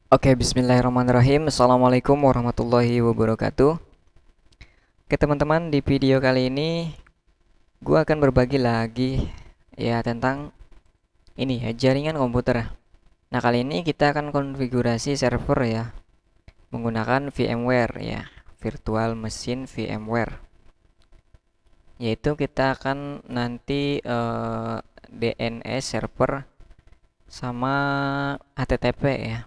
Oke, bismillahirrahmanirrahim. Assalamualaikum warahmatullahi wabarakatuh. Oke, teman-teman, di video kali ini gua akan berbagi lagi ya tentang ini ya, jaringan komputer. Nah, kali ini kita akan konfigurasi server ya menggunakan VMware ya, Virtual Machine VMware. Yaitu kita akan nanti DNS server sama HTTP ya.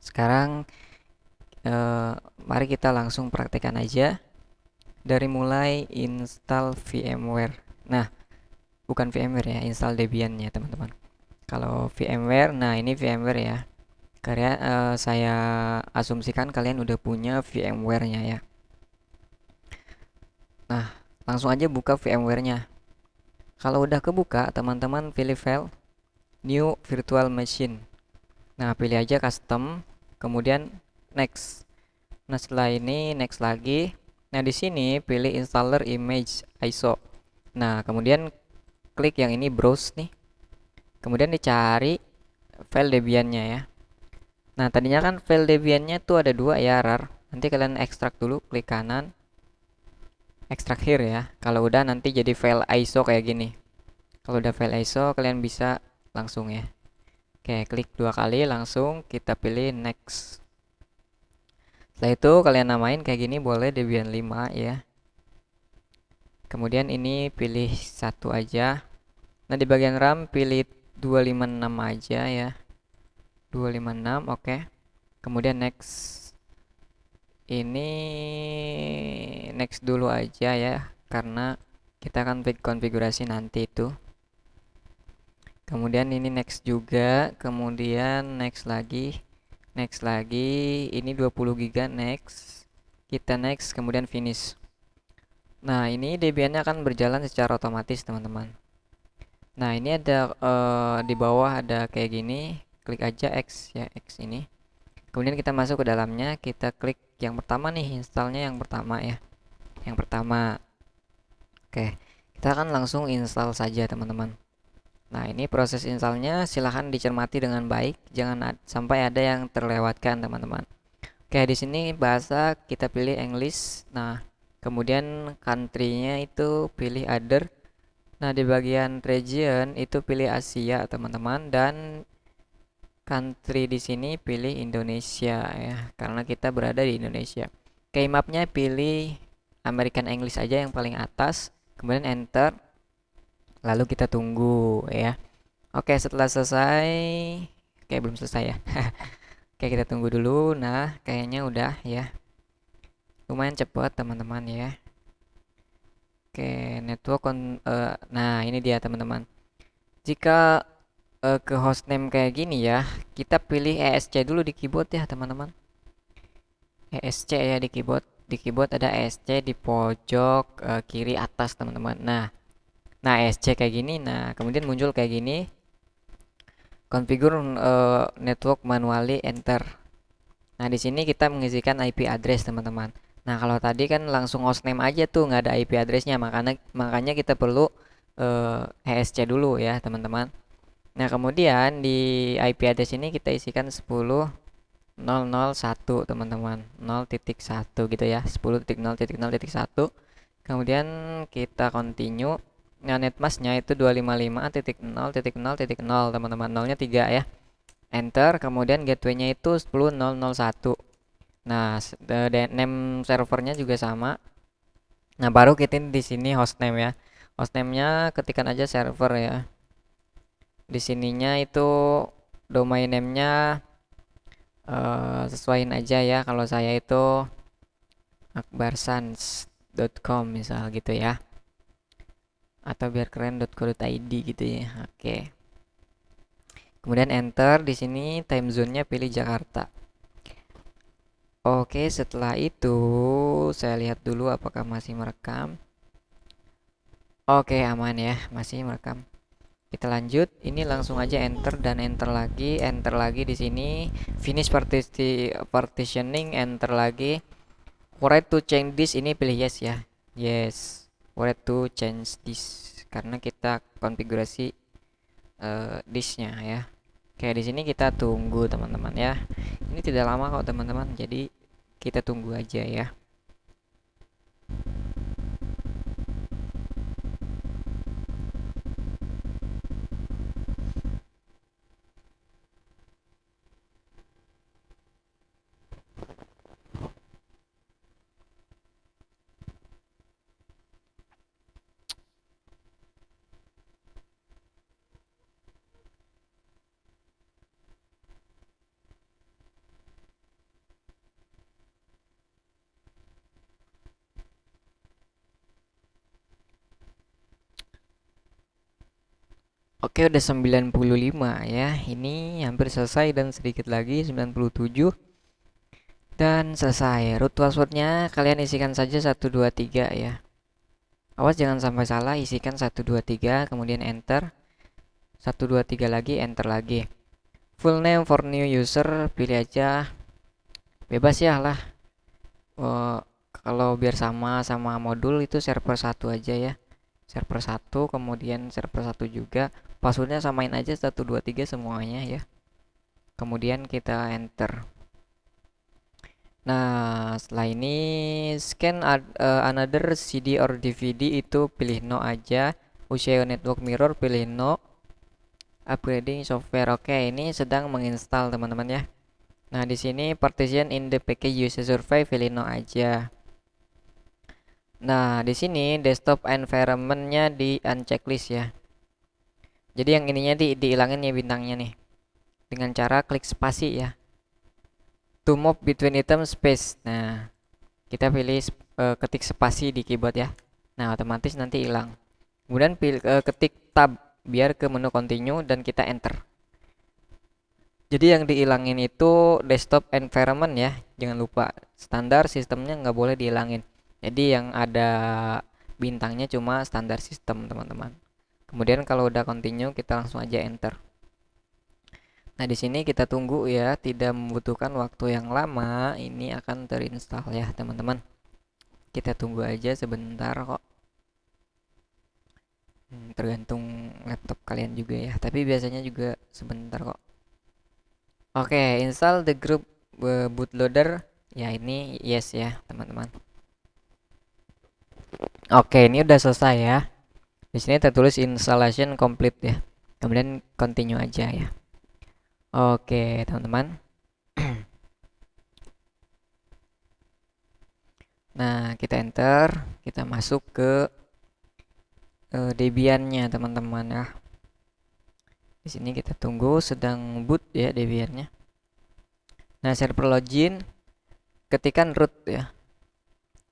Sekarang eh, mari kita langsung praktekkan aja dari mulai install VMware. Nah, bukan VMware ya, install Debian-nya teman-teman. Kalau VMware, nah ini VMware ya. Karya saya asumsikan kalian udah punya VMware-nya ya. Nah, langsung aja buka VMware-nya. Kalau udah kebuka, teman-teman pilih file New Virtual Machine. Nah, pilih aja custom, kemudian next. Nah, setelah ini next lagi. Nah, di sini pilih installer image ISO. Nah, kemudian klik yang ini browse nih. Kemudian dicari file Debian-nya ya. Nah, tadinya kan file Debian-nya tuh ada dua ya, rar. Nanti kalian ekstrak dulu, klik kanan, ekstrak here ya. Kalau udah nanti jadi file ISO kayak gini. Kalau udah file ISO, kalian bisa langsung ya. Oke, klik dua kali langsung kita pilih next. Setelah itu kalian namain kayak gini boleh Debian 5 ya. Kemudian ini pilih satu aja. Nah, di bagian RAM pilih 256 aja ya. 256, oke. Kemudian next. Ini next dulu aja ya, karena kita akan konfigurasi nanti itu. Kemudian ini next juga, kemudian next lagi, ini 20 GB next. Kita next, kemudian finish. Nah, ini Debian-nya akan berjalan secara otomatis, teman-teman. Nah, ini ada di bawah ada kayak gini, klik aja X ya, X ini. Kemudian kita masuk ke dalamnya, kita klik yang pertama nih, installnya yang pertama ya. Yang pertama. Oke, kita akan langsung install saja, teman-teman. Nah, ini proses installnya silahkan dicermati dengan baik, jangan sampai ada yang terlewatkan, teman-teman. Oke, di sini bahasa kita pilih English. Nah, kemudian country-nya itu pilih other. Nah, di bagian region itu pilih Asia, teman-teman, dan country di sini pilih Indonesia ya, karena kita berada di Indonesia. Oke, mapnya pilih American English aja yang paling atas, kemudian enter, lalu kita tunggu ya. Oke, setelah selesai, kayak belum selesai ya. Oke, kita tunggu dulu. Nah, kayaknya udah ya. Lumayan cepat, teman-teman ya. Oke, nah ini dia, teman-teman. Jika ke hostname kayak gini ya, kita pilih ESC dulu di keyboard ya, teman-teman. ESC ya di keyboard. Di keyboard ada ESC di pojok kiri atas, teman-teman. Nah, ESC kayak gini. Nah, kemudian muncul kayak gini. Configure network manually, enter. Nah, di sini kita mengisikan IP address, teman-teman. Nah, kalau tadi kan langsung hostname aja tuh, nggak ada IP addressnya, makanya kita perlu ESC dulu ya, teman-teman. Nah, kemudian di IP address ini kita isikan 10.0.0.1, teman-teman. 0.1 gitu ya, 10.0.0.1. Kemudian kita continue. Nah, netmasknya itu 255.0.0.0, teman-teman. Nolnya 3 ya. Enter, kemudian gateway-nya itu 10.0.0.1. Nah, name servernya juga sama. Nah, baru kita di sini hostname ya. Hostname-nya ketikkan aja server ya. Di sininya itu domain name-nya sesuaiin aja ya. Kalau saya itu akbarsans.com misal gitu ya. Atau biar keren.co.id gitu ya. Oke. Kemudian enter, di sini time zone-nya pilih Jakarta. Oke, setelah itu saya lihat dulu apakah masih merekam. Oke, aman ya, masih merekam. Kita lanjut, ini langsung aja enter dan enter lagi di sini. Finish partitioning, enter lagi. Right to change this, ini pilih yes ya. Yes. Right to change this karena kita konfigurasi disknya ya. Kayak di sini kita tunggu teman-teman ya. Ini tidak lama kok teman-teman. Jadi kita tunggu aja ya. Oke, udah 95 ya. Ini hampir selesai dan sedikit lagi 97 dan selesai. Root passwordnya kalian isikan saja 123 ya. Awas jangan sampai salah, isikan 123 kemudian enter. 123 lagi, enter lagi. Full name for new user pilih aja bebas ya lah. Eh, kalau biar sama modul itu server satu aja ya. Server satu kemudian server satu juga. Passwordnya samain aja 123 semuanya ya. Kemudian kita enter. Nah, setelah ini scan another CD or DVD itu pilih no aja. Usia network mirror pilih no. Upgrading software. Oke, ini sedang menginstal teman-teman ya. Nah, di sini partition in the package user survey pilih no aja. Nah, di sini desktop environment-nya di unchecklist ya. Jadi yang ininya dihilangin ya bintangnya nih. Dengan cara klik spasi ya. To move between item space. Nah, kita pilih ketik spasi di keyboard ya. Nah, otomatis nanti hilang. Kemudian ketik tab biar ke menu continue dan kita enter. Jadi yang dihilangin itu desktop environment ya. Jangan lupa standar sistemnya nggak boleh dihilangin. Jadi yang ada bintangnya cuma standar sistem teman-teman. Kemudian kalau udah continue kita langsung aja enter. Nah, di sini kita tunggu ya, tidak membutuhkan waktu yang lama, ini akan terinstall ya, teman-teman. Kita tunggu aja sebentar kok. Tergantung laptop kalian juga ya, tapi biasanya juga sebentar kok. Oke, install the group bootloader. Ya, ini yes ya, teman-teman. Oke, ini udah selesai ya. Di sini tertulis installation complete ya. Kemudian continue aja ya. Oke, teman-teman. Nah, kita enter, kita masuk ke Debian-nya teman-teman ya. Di sini kita tunggu sedang boot ya Debian-nya. Nah, server login, ketikan root ya.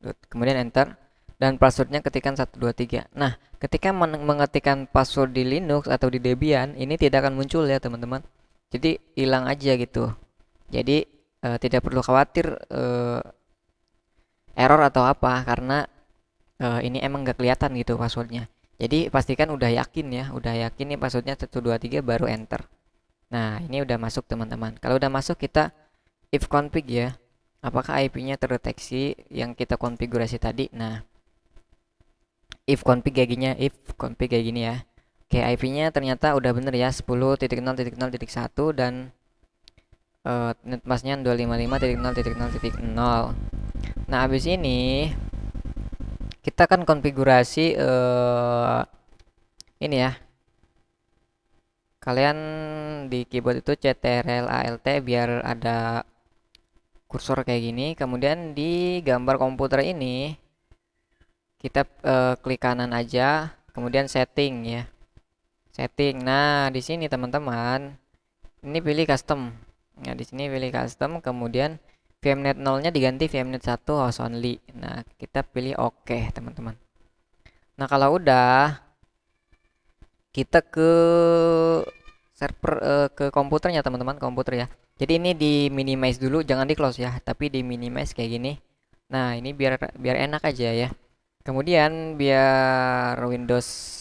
Root, kemudian enter dan passwordnya ketikan 123. Nah, ketika mengetikkan password di Linux atau di Debian, ini tidak akan muncul ya teman-teman. Jadi hilang aja gitu. Jadi tidak perlu khawatir error atau apa karena ini emang nggak kelihatan gitu passwordnya. Jadi pastikan udah yakin ya, udah yakin nih passwordnya 123 baru enter. Nah, ini udah masuk teman-teman. Kalau udah masuk kita if config ya. Apakah IP-nya terdeteksi yang kita konfigurasi tadi? Nah, if config kayak gini ya. Oke, IP-nya ternyata udah bener ya, 10.0.0.1 dan netmasknya 255.0.0.0. Nah, habis ini kita kan konfigurasi ini ya. Kalian di keyboard itu CTRL ALT biar ada kursor kayak gini. Kemudian di gambar komputer ini kita klik kanan aja, kemudian setting ya. Setting. Nah, di sini teman-teman, ini pilih custom. Nah, di sini pilih custom, kemudian VMnet 0-nya diganti VMnet 1 host only. Nah, kita pilih OK, teman-teman. Nah, kalau udah kita ke server ke komputernya teman-teman, komputer ya. Jadi ini di minimize dulu, jangan di close ya, tapi di minimize kayak gini. Nah, ini biar enak aja ya. Kemudian biar Windows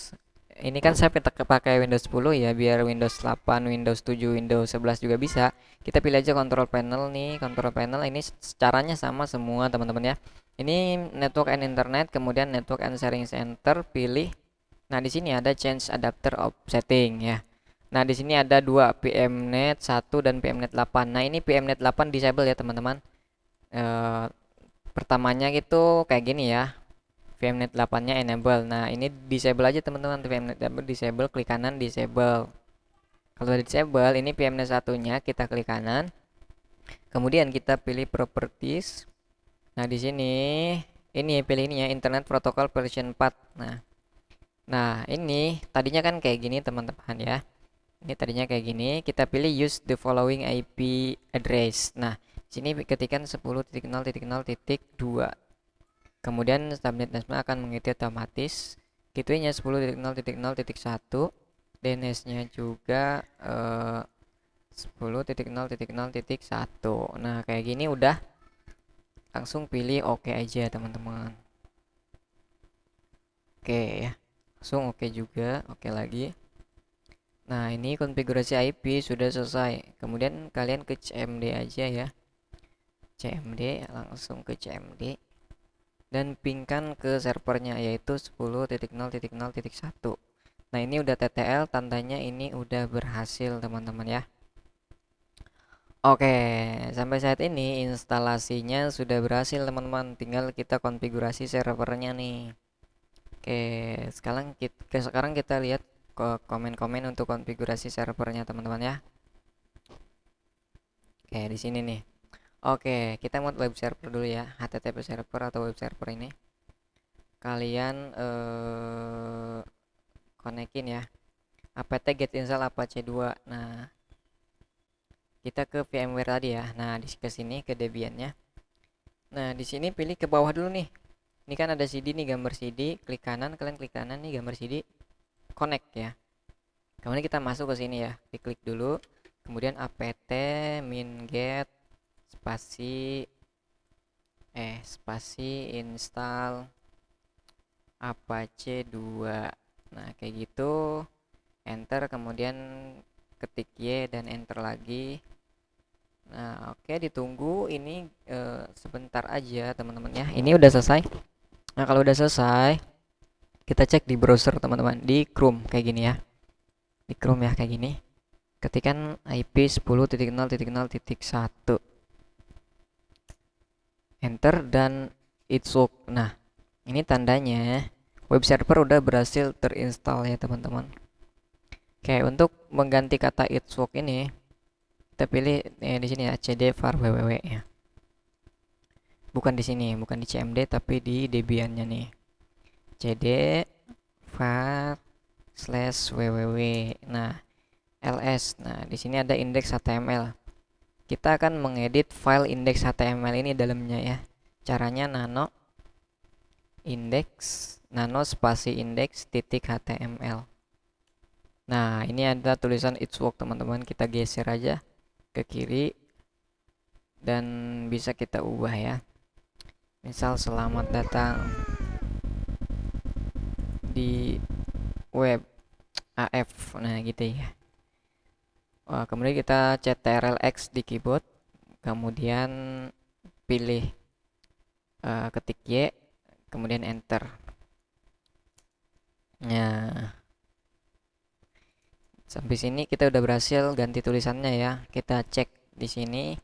ini kan saya pakai Windows 10 ya, biar Windows 8, Windows 7, Windows 11 juga bisa. Kita pilih aja control panel nih, control panel ini caranya sama semua teman-teman ya. Ini network and internet, kemudian network and sharing center pilih. Nah, di sini ada change adapter of setting ya. Nah, di sini ada dua, PMNet 1 dan PMNet 8. Nah, ini PMNet 8 disable ya, teman-teman. Eh, Pertamanya gitu kayak gini ya. PMNet 8-nya enable. Nah, ini disable aja, teman-teman. PMNet double disable, klik kanan disable. Kalau disable, ini PMNet 1-nya kita klik kanan. Kemudian kita pilih properties. Nah, di sini ini pilih ini ya, Internet Protocol version 4. Nah, ini tadinya kan kayak gini, teman-teman ya. Ini tadinya kayak gini, kita pilih use the following IP address. Nah, sini ketikkan 10.0.0.2. Kemudian subnet NASMA akan mengikuti otomatis. Gateway-nya 10.0.0.1. DNS-nya juga 10.0.0.1. Nah, kayak gini udah, langsung pilih oke aja, teman-teman. Oke ya. Langsung oke juga, oke lagi. Nah, ini konfigurasi IP sudah selesai. Kemudian kalian ke CMD aja ya. CMD, langsung ke CMD dan pingkan ke servernya, yaitu 10.0.0.1. Nah, ini udah TTL, tandanya ini udah berhasil, teman-teman ya. Oke, sampai saat ini instalasinya sudah berhasil, teman-teman. Tinggal kita konfigurasi servernya nih. Oke, sekarang kita lihat ke komen-komen untuk konfigurasi servernya, teman-teman ya. Oke, di sini nih. Oke, kita mau web server dulu ya, HTTP server atau web server ini. Kalian konekin ya. apt get install apache 2. Nah, kita ke VMware tadi ya. Nah, di sini ke Debian-nya. Nah, di sini pilih ke bawah dulu nih. Ini kan ada CD nih, gambar CD, klik kanan, kalian klik kanan nih gambar CD, connect ya. Kemudian kita masuk ke sini ya. Diklik dulu. Kemudian apt min get spasi install apache 2. Nah, kayak gitu. Enter, kemudian ketik Y dan enter lagi. Nah, oke, ditunggu ini sebentar aja, teman-teman ya. Ini udah selesai. Nah, kalau udah selesai, kita cek di browser, teman-teman, di Chrome kayak gini ya. Di Chrome ya kayak gini. Ketikan IP 10.0.0.1. Enter dan it's work. Nah, ini tandanya web server udah berhasil terinstall ya, teman-teman. Oke, untuk mengganti kata it's work ini, kita pilih di sini ya, cd var www ya. Bukan di sini, bukan di CMD, tapi di Debian-nya nih. cd var /www. Nah, ls. Nah, di sini ada index HTML. Kita akan mengedit file index HTML ini dalamnya ya. Caranya nano spasi index titik HTML. Nah, ini ada tulisan it's work, teman-teman. Kita geser aja ke kiri dan bisa kita ubah ya. Misal selamat datang di web AF. Nah, gitu ya. Kemudian kita ctrl-x di keyboard, kemudian pilih ketik Y, kemudian enter. Nah, sampai sini kita udah berhasil ganti tulisannya ya. Kita cek di sini,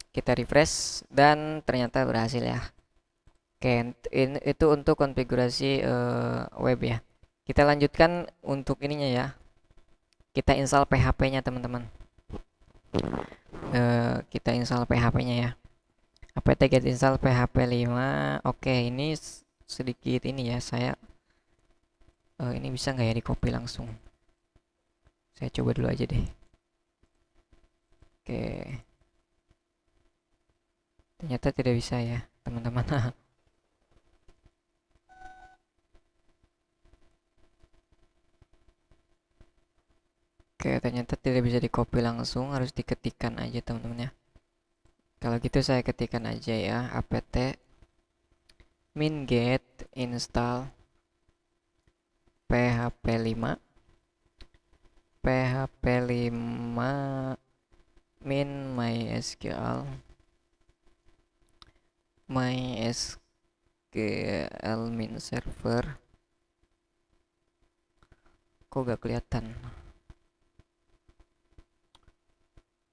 kita refresh dan ternyata berhasil ya. Oke, itu untuk konfigurasi web ya. Kita lanjutkan untuk ininya ya. Kita install PHP-nya, teman-teman. Kita install PHP-nya ya. apt get install php 5. Oke, ini sedikit ini ya, saya ini bisa nggak ya di copy langsung. Saya coba dulu aja deh. Oke, ternyata tidak bisa ya, teman-teman. Oke, ternyata tidak bisa di copy langsung, harus diketikkan aja, teman-teman ya. Kalau gitu saya ketikkan aja ya, apt min get install php 5 php 5 min mysql min server. Kok gak kelihatan?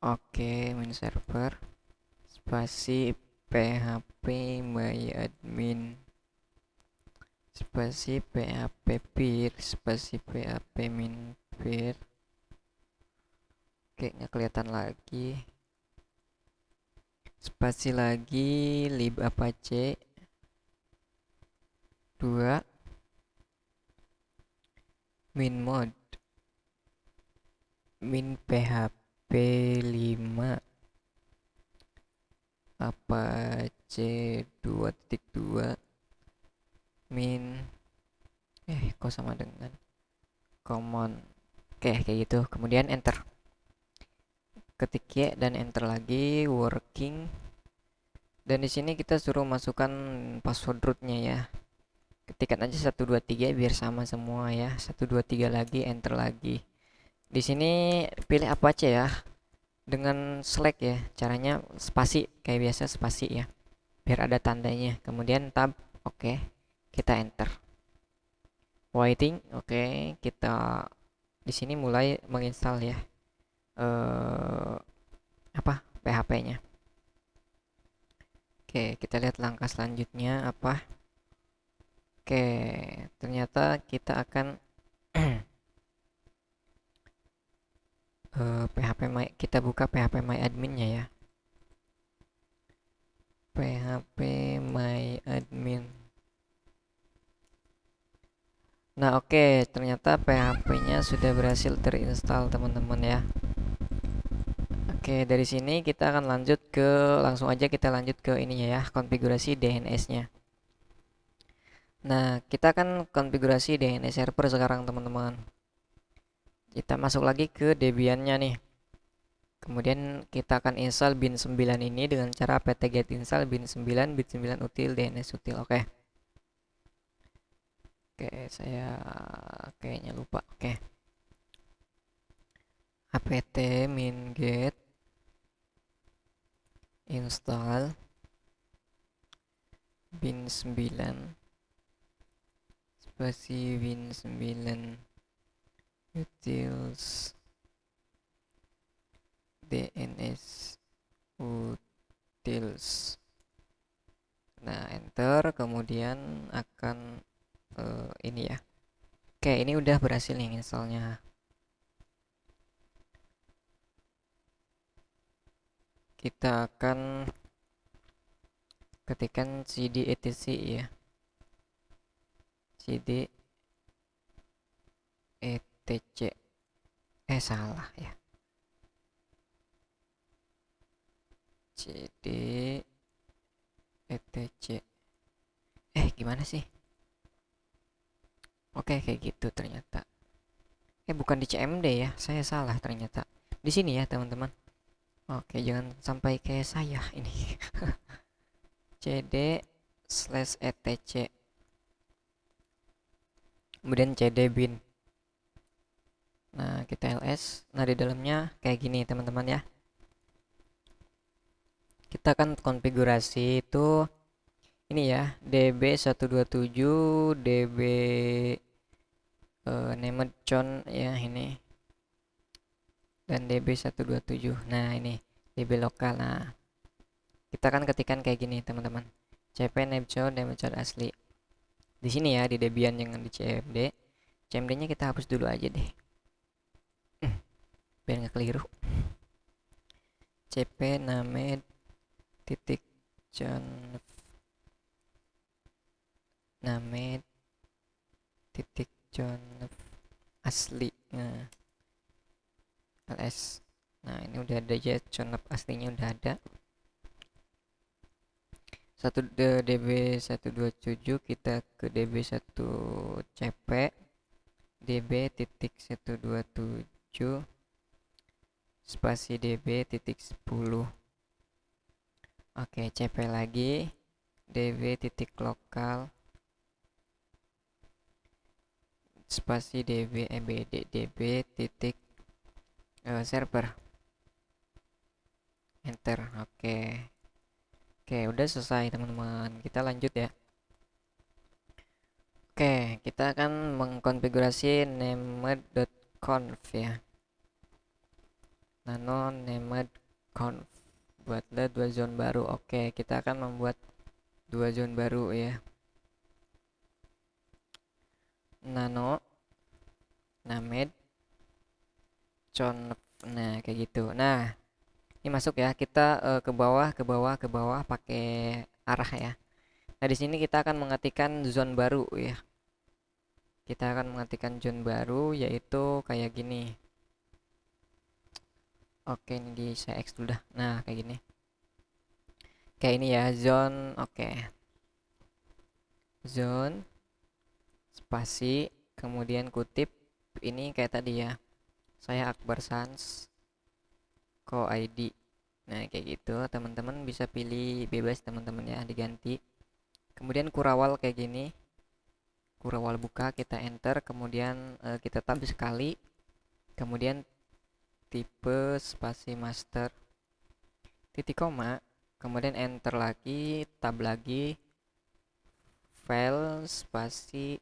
Oke, main server spasi php my admin spasi php peer spasi php min peer. Oke, nggak kelihatan lagi. Spasi lagi lib apache 2 min mod min php 5 apache 2.2 min kok sama dengan common. Oke, kayak gitu. Kemudian enter. Ketik Y dan enter lagi working. Dan di sini kita suruh masukkan password rootnya ya. Ketikkan aja 123 biar sama semua ya. 123 lagi, enter lagi. Di sini pilih apa aja ya. Dengan select ya. Caranya spasi kayak biasa spasi ya. Biar ada tandanya. Kemudian tab, oke. Kita enter. Waiting, oke. Kita di sini mulai menginstal ya. Apa? PHP-nya. Oke, kita lihat langkah selanjutnya apa. Oke, ternyata kita akan PHP my, kita buka PHP my adminnya ya. PHP my admin. Nah, oke, ternyata PHP-nya sudah berhasil terinstall teman-teman ya. Oke, dari sini kita akan lanjut ke langsung aja kita lanjut ke ininya ya, konfigurasi DNS-nya. Nah, kita akan konfigurasi DNS server sekarang teman-teman. Kita masuk lagi ke Debian-nya nih. Kemudian kita akan install bin 9 ini dengan cara apt-get install bin 9 util DNS util. Oke. Oke, saya kayaknya lupa. Oke. apt min get install bin 9 spasi bin 9 utils DNS utils. Nah, enter, kemudian akan ini ya. Oke, ini udah berhasil nih installnya. Kita akan ketikkan cd etc ya. cd etc. Salah ya. cd etc. Gimana sih? Oke, kayak gitu ternyata. Bukan di CMD ya. Saya salah ternyata. Di sini ya, teman-teman. Oke, jangan sampai kayak saya ini. cd/etc. Kemudian cd bin. Nah, kita ls. Nah, di dalamnya kayak gini, teman-teman ya. Kita akan konfigurasi itu ini ya, db127 db named chon ya ini. Dan db127. Nah, ini db lokal. Nah, kita akan ketikkan kayak gini, teman-teman. cp named chon asli. Di sini ya, di Debian, jangan di CMD. CMD-nya kita hapus dulu aja deh. Biar nggak keliru. cp named titik chon named titik chon asli. Nah, ls. Nah, ini udah ada ya, chon aslinya udah ada. db127 kita ke db1 cp db.127 spasi db.10. Oke, cp lagi db.lokal spasi db.server. Enter. Oke, udah selesai teman-teman. Kita lanjut ya. Oke, kita akan mengkonfigurasi named.conf ya. nano named conf, buatlah 2 zone baru. Oke, kita akan membuat 2 zone baru ya. Nano named conf. Nah, kayak gitu. Nah, ini masuk ya. Kita ke bawah, ke bawah, ke bawah pakai arah ya. Nah, di sini kita akan mengetikkan zone baru ya. Kita akan mengetikkan zone baru yaitu kayak gini. Oke, ini di saya X dulu dah. Nah, kayak gini. Kayak ini ya, zone. Oke. Zone spasi kemudian kutip ini kayak tadi ya. Saya Akbar Sans co ID. Nah, kayak gitu. Teman-teman bisa pilih bebas teman-teman ya, diganti. Kemudian kurawal kayak gini. Kurawal buka, kita enter, kemudian kita tab sekali. Kemudian tipe spasi master titik koma, kemudian enter lagi, tab lagi, file spasi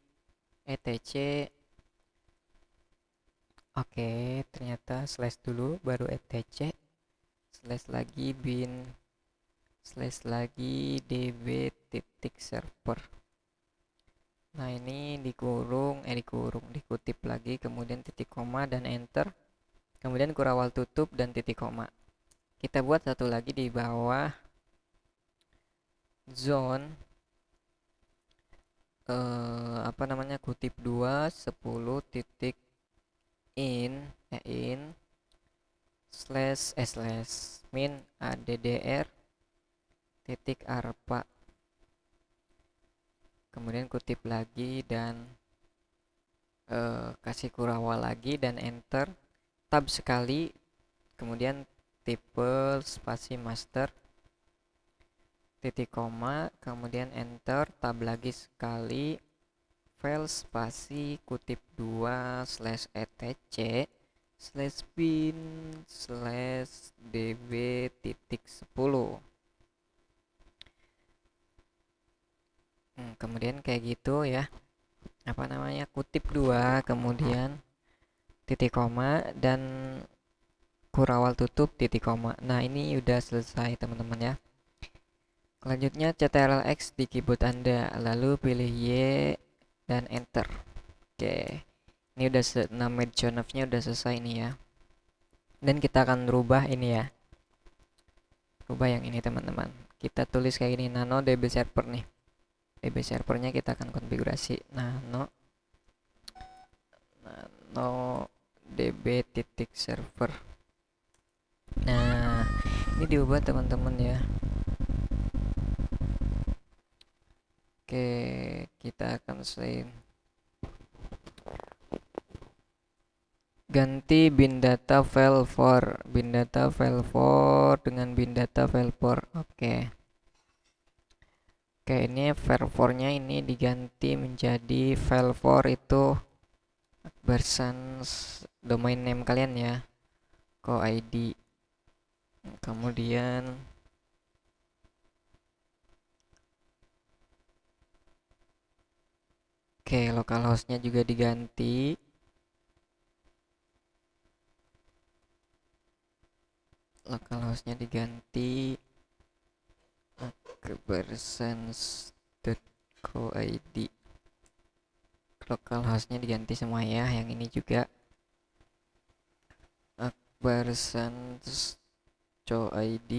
etc. Oke, ternyata slash dulu baru etc, slash lagi bin, slash lagi db titik server. Nah, ini dikutip lagi, kemudian titik koma dan enter, kemudian kurawal tutup dan titik koma. Kita buat satu lagi di bawah zone apa namanya, kutip 2 10 titik in slash min addr titik arpa, kemudian kutip lagi dan kasih kurawal lagi dan enter, tab sekali, kemudian tipe spasi master titik koma, kemudian enter, tab lagi sekali, file spasi kutip 2 slash etc slash bin slash db titik 10. Kemudian kayak gitu ya, apa namanya, kutip 2 kemudian titik koma dan kurawal tutup titik koma. Nah, ini udah selesai teman-teman ya. Selanjutnya CTRL-X di keyboard Anda, lalu pilih Y dan enter. Oke, ini udah nama nya udah selesai nih ya. Dan kita akan rubah ini ya, rubah yang ini teman-teman. Kita tulis kayak gini, nano db server nih. DB servernya kita akan konfigurasi nano db titik server. Nah, ini diubah teman-teman ya. Oke, kita akan selain ganti bin data file for dengan bin data file for. Oke, ini file for-nya ini diganti menjadi file for itu version domain name kalian ya, co id, kemudian localhost-nya juga diganti. Localhost-nya diganti ke versions.co.id. Localhost-nya diganti semua ya, yang ini juga versions.co.id.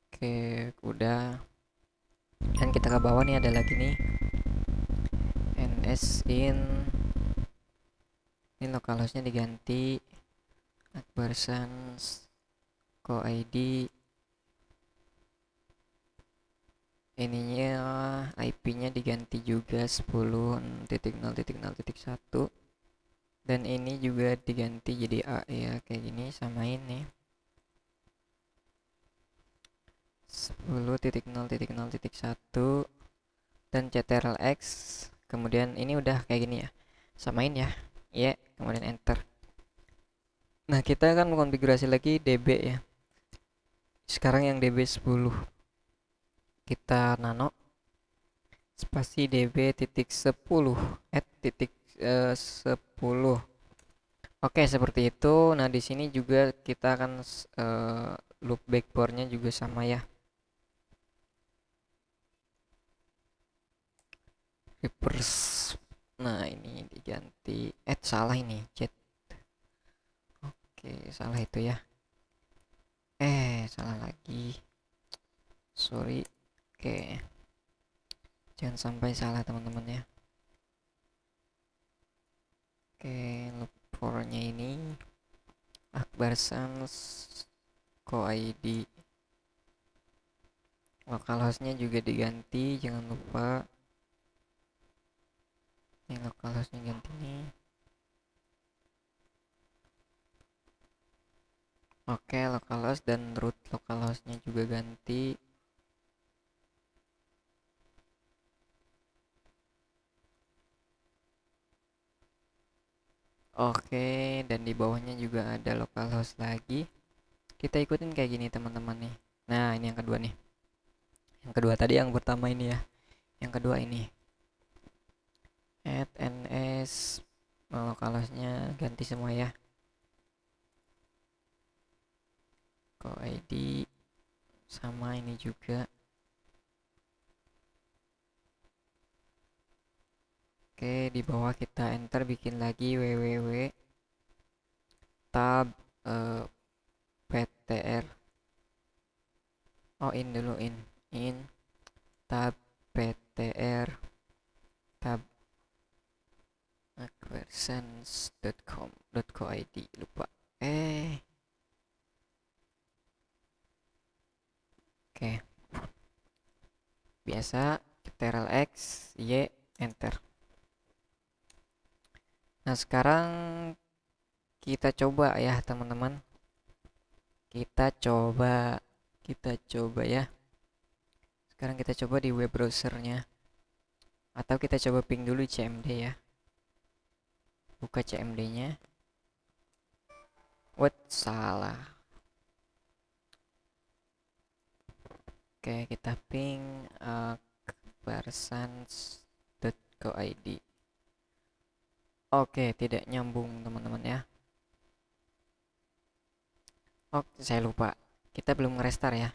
Oke, udah. Dan kita ke bawah nih ada lagi nih ns in, ini localhost-nya diganti versions.co.id. Ininya IP-nya diganti juga 10.0.0.1 dan ini juga diganti jadi A ya, kayak gini, sama ini 10.0.0.1 dan CTRL-X, kemudian ini udah kayak gini ya, samain ya, kemudian enter. Nah, kita akan mengkonfigurasi lagi DB ya. Sekarang yang DB 10, kita nano spasi db titik 10 titik 10. Oke, seperti itu. Nah, di sini juga kita akan loop backbore-nya juga sama ya. Reverse. Nah, ini diganti. Salah ini. Jet. Oke, salah itu ya. Salah lagi. Sorry. Oke. Jangan sampai salah teman-teman ya. Oke, loop for-nya ini Akbar Sans Co ID. Localhost-nya juga diganti, jangan lupa. Ini localhost-nya ganti nih. Oke, localhost dan root localhost-nya juga ganti. Oke, dan di bawahnya juga ada localhost lagi. Kita ikutin kayak gini teman-teman nih. Nah, ini yang kedua nih. Yang kedua tadi yang pertama ini ya. Yang kedua ini. Add ns localhost-nya ganti semua ya. Co ID sama ini juga. Oke, di bawah kita enter bikin lagi www tab ptr. Oh, in dulu in tab ptr tab akbarsense.com.co.id lupa. Oke, biasa Ctrl X Y enter. Nah, sekarang kita coba ya teman-teman. Kita coba ya. Sekarang kita coba di web browsernya. Atau kita coba ping dulu CMD ya. Buka CMD-nya. What? Salah. Oke, kita ping akbarsans.co.id. Oke, tidak nyambung teman-teman ya. Oh, saya lupa. Kita belum restart ya.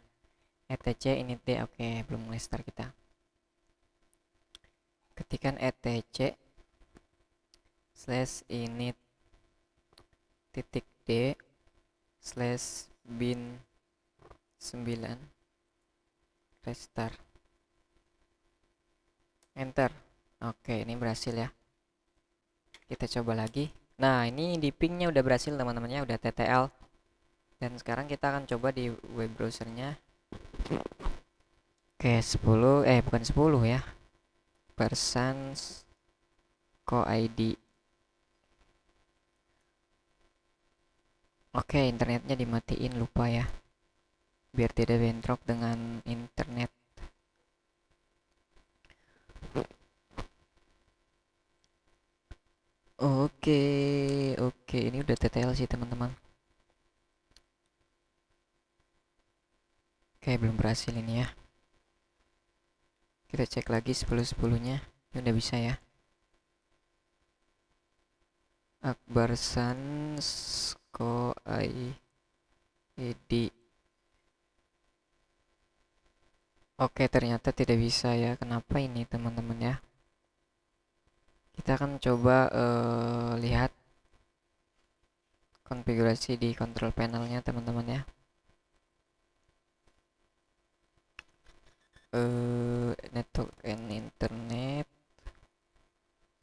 etc init d. Oke, belum restart kita. Ketikkan etc /init titik d /bin 9 restart. Enter. Oke, ini berhasil ya. Kita coba lagi. Nah, ini di pingnya udah berhasil teman-temannya, udah TTL. Dan sekarang kita akan coba di web browsernya. Oke, 10 bukan 10 ya. Persons Co ID. Oke, internetnya dimatiin, lupa ya. Biar tidak bentrok dengan internet. Oke, oke, ini udah TTL sih teman-teman. Oke, belum berhasil ini ya. Kita cek lagi 10-10-nya. Ini udah bisa ya. Akbar Sans Co ID. Oke, ternyata tidak bisa ya. Kenapa ini teman-teman ya? Kita akan coba lihat konfigurasi di control panelnya teman-teman ya. Network and internet,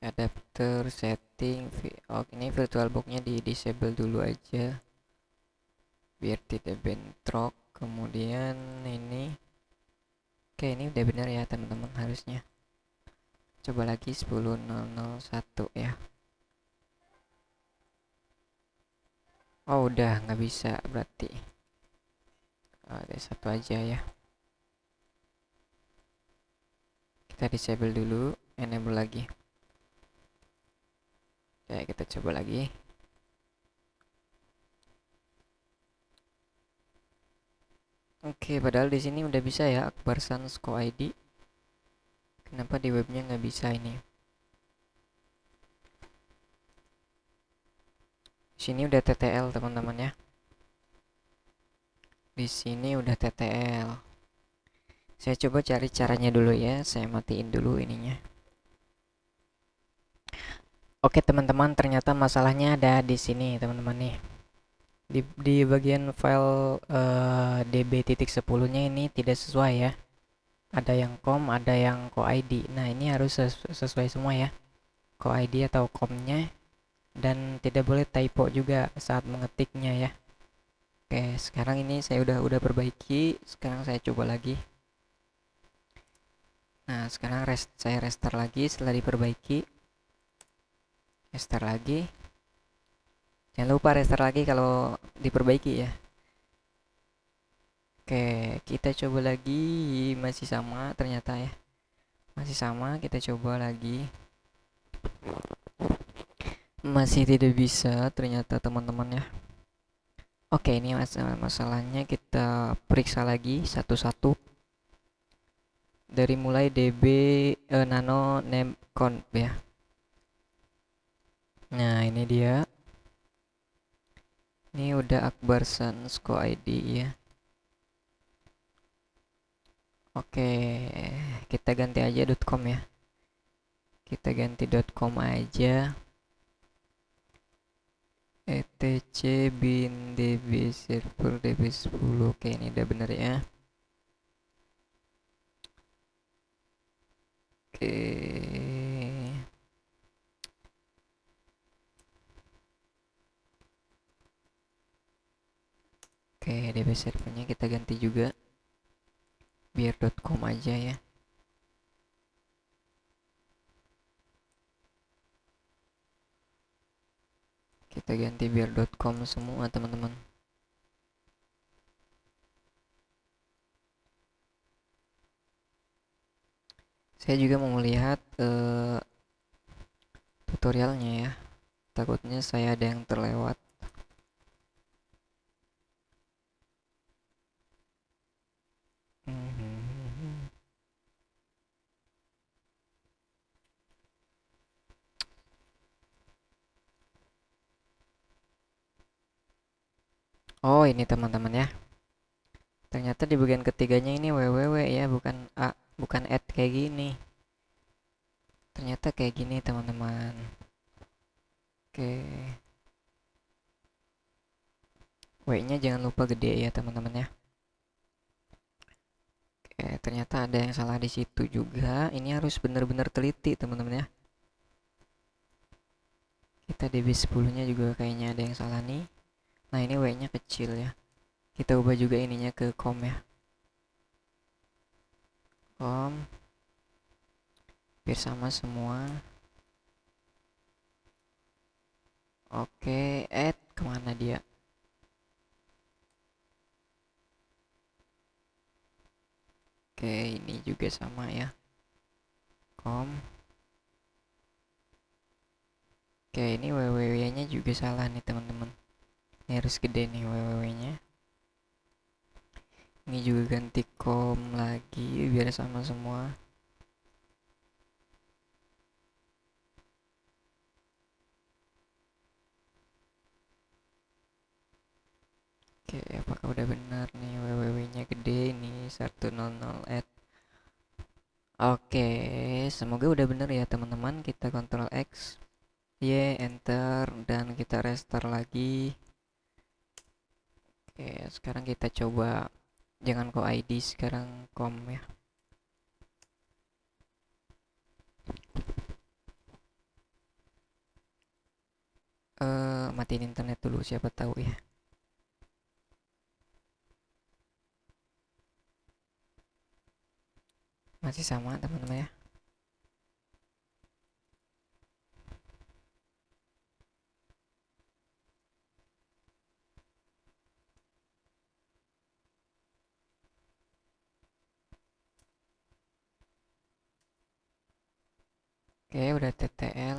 adapter setting. Oh, ini virtualbox-nya di disable dulu aja biar tidak bentrok. Kemudian ini, oke, ini udah benar ya teman-teman harusnya. Coba lagi 10.001 ya. Oh, udah nggak bisa berarti. Ada satu aja ya. Kita disable dulu, enable lagi. Oke, kita coba lagi. Oke, padahal di sini udah bisa ya Akbar Sans Co ID. Kenapa di webnya nggak bisa ini? Sini udah TTL teman-teman ya. Di sini udah TTL. Saya coba cari caranya dulu ya. Saya matiin dulu ininya. Oke teman-teman, ternyata masalahnya ada di sini teman-teman nih. Di bagian file db.10-nya ini tidak sesuai ya. Ada yang com, ada yang co-id. Nah, ini harus sesuai semua ya. Co-id atau com-nya, dan tidak boleh typo juga saat mengetiknya ya. Oke, sekarang ini saya udah perbaiki. Sekarang saya coba lagi. Nah, sekarang saya restart lagi setelah diperbaiki. Restart lagi. Jangan lupa restart lagi kalau diperbaiki ya. Oke, kita coba lagi. Masih sama ternyata ya. Masih sama, kita coba lagi. Masih tidak bisa ternyata teman-teman ya. Oke, ini masalahnya kita periksa lagi satu-satu. Dari mulai db nano name conf ya. Nah, ini dia. Ini udah Akbar Sans co-id ya. Oke, kita ganti aja .com ya. Kita ganti .com aja. etc bin db server db10. Oke, ini udah bener ya. Oke. Oke, db servernya kita ganti juga. Biar .com aja ya. Kita ganti biar .com semua teman-teman. Saya juga mau melihat tutorialnya ya. Takutnya saya ada yang terlewat. Oh, ini teman-teman ya. Ternyata di bagian ketiganya ini www ya, bukan a, bukan add kayak gini. Ternyata kayak gini teman-teman. Oke. W-nya jangan lupa gede ya teman-teman ya. Oke, ternyata ada yang salah di situ juga. Ini harus benar-benar teliti teman-teman ya. Kita db10-nya juga kayaknya ada yang salah nih. Nah, ini W-nya kecil ya. Kita ubah juga ininya ke com ya. Com. Biar sama semua. Oke, add kemana dia? Oke, ini juga sama ya. Com. Oke, ini www-nya juga salah nih teman-teman. Ini harus gede nih www-nya. Ini juga ganti com lagi biar sama semua. Oke, apakah udah benar nih www-nya gede nih 100 add. Oke, semoga udah benar ya teman-teman. Kita Ctrl X, Y, enter, dan kita restart lagi. Oke, sekarang kita coba jangan co-id, sekarang com ya. Matiin internet dulu siapa tahu ya. Masih sama teman-teman ya. Oke, udah TTL.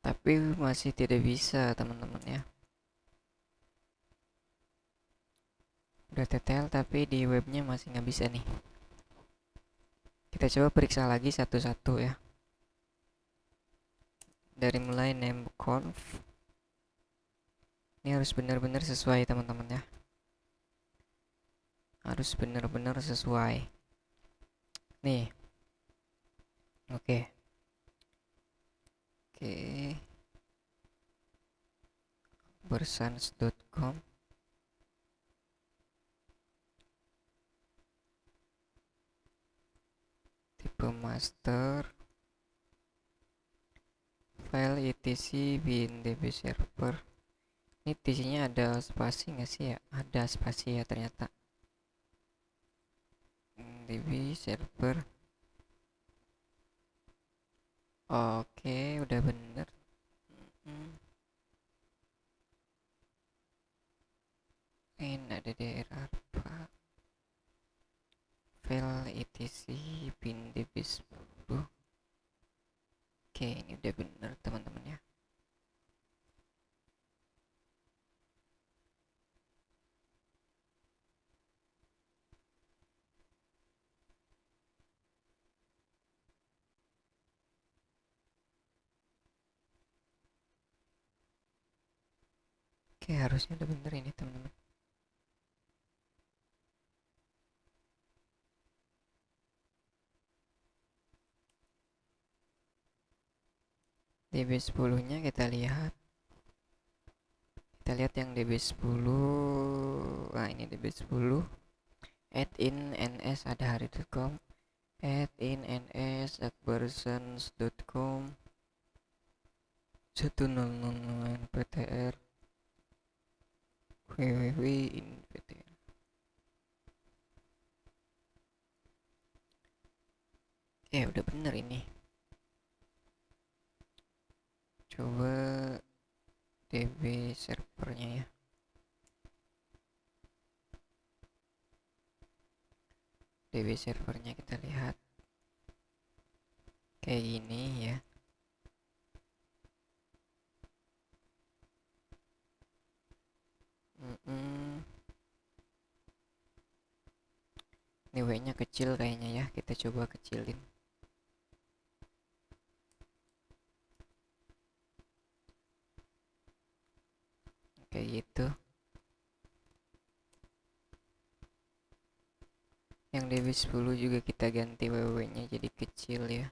Tapi masih tidak bisa teman-teman ya. Udah TTL tapi di webnya masih nggak bisa nih. Kita coba periksa lagi satu-satu ya. Dari mulai name conf, ini harus benar-benar sesuai teman-teman ya, harus benar-benar sesuai nih. Oke, oke, bersans.com, tipe master, file etc bin db server. Ini tc-nya ada spasi nggak sih ya? Ada spasi ya ternyata. db server. Oke, udah bener. Ini ada daerah apa? File etc bin db 10. Oke, ini udah bener teman-teman ya. Oke, harusnya udah bener ini teman-teman. DB10 nya kita lihat yang DB10. Nah, ini DB10 add in ns ada hari.com, add in ns akbarsans.com 1009 ptr www in ptr. Udah bener ini. Coba db servernya ya. db servernya kita lihat kayak gini ya. Ini w nya kecil kayaknya ya, kita coba kecilin. Kayak gitu. Yang db10 juga kita ganti ww nya jadi kecil ya.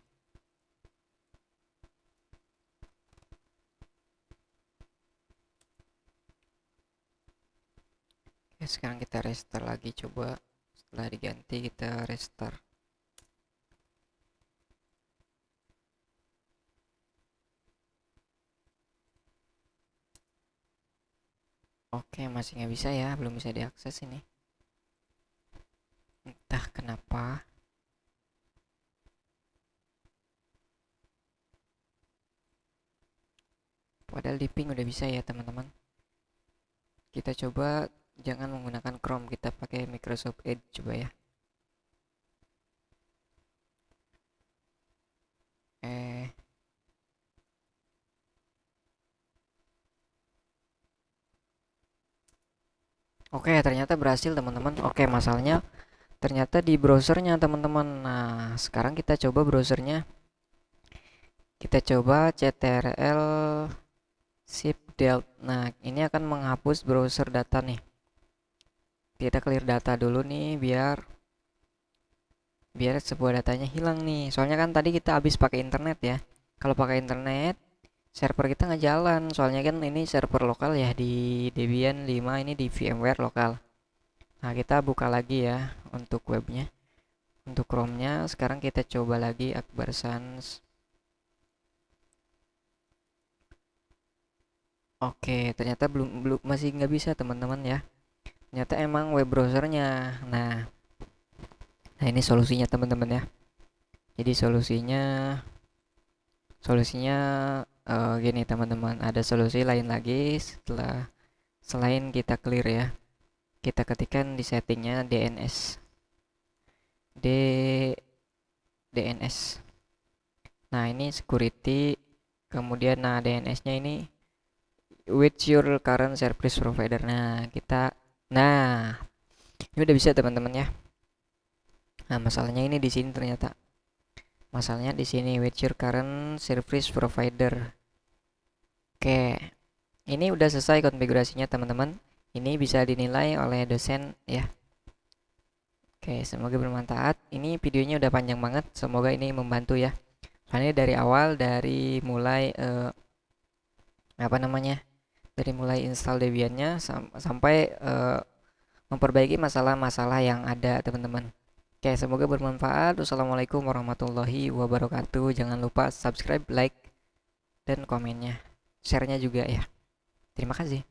Sekarang kita restart lagi, coba setelah diganti kita restart. Oke, masih nggak bisa ya, belum bisa diakses ini. Entah kenapa. Padahal di ping udah bisa ya teman-teman. Kita coba jangan menggunakan Chrome, kita pakai Microsoft Edge coba ya. Oke, ternyata berhasil teman-teman. Oke, masalahnya ternyata di browsernya teman-teman. Nah, sekarang kita coba browsernya. Kita coba ctrl shift del. Nah, ini akan menghapus browser data nih. Kita clear data dulu nih biar sebuah datanya hilang nih. Soalnya kan tadi kita habis pakai internet ya. Kalau pakai internet server kita nggak jalan. Soalnya kan ini server lokal ya di Debian 5, ini di VMware lokal. Nah, kita buka lagi ya untuk webnya. Untuk Chrome-nya sekarang kita coba lagi Akbar Sans. Oke, ternyata belum masih nggak bisa teman-teman ya. Ternyata emang web browsernya. Nah, ini solusinya teman-teman ya. Jadi solusinya gini teman-teman. Ada solusi lain lagi selain kita clear ya. Kita ketikkan di settingnya DNS. Nah, ini security. Kemudian DNS-nya ini with your current service provider. Nah, ini udah bisa teman-teman ya. Nah, masalahnya ini di sini ternyata. Masalahnya di sini with your current service provider. Oke, ini udah selesai konfigurasinya teman-teman. Ini bisa dinilai oleh dosen ya. Oke, semoga bermanfaat. Ini videonya udah panjang banget. Semoga ini membantu ya. Soalnya dari awal, dari mulai apa namanya, dari mulai install Debian-nya sampai memperbaiki masalah-masalah yang ada teman-teman. Oke, semoga bermanfaat. Wassalamualaikum warahmatullahi wabarakatuh. Jangan lupa subscribe, like, dan komennya. Share-nya juga ya. Terima kasih.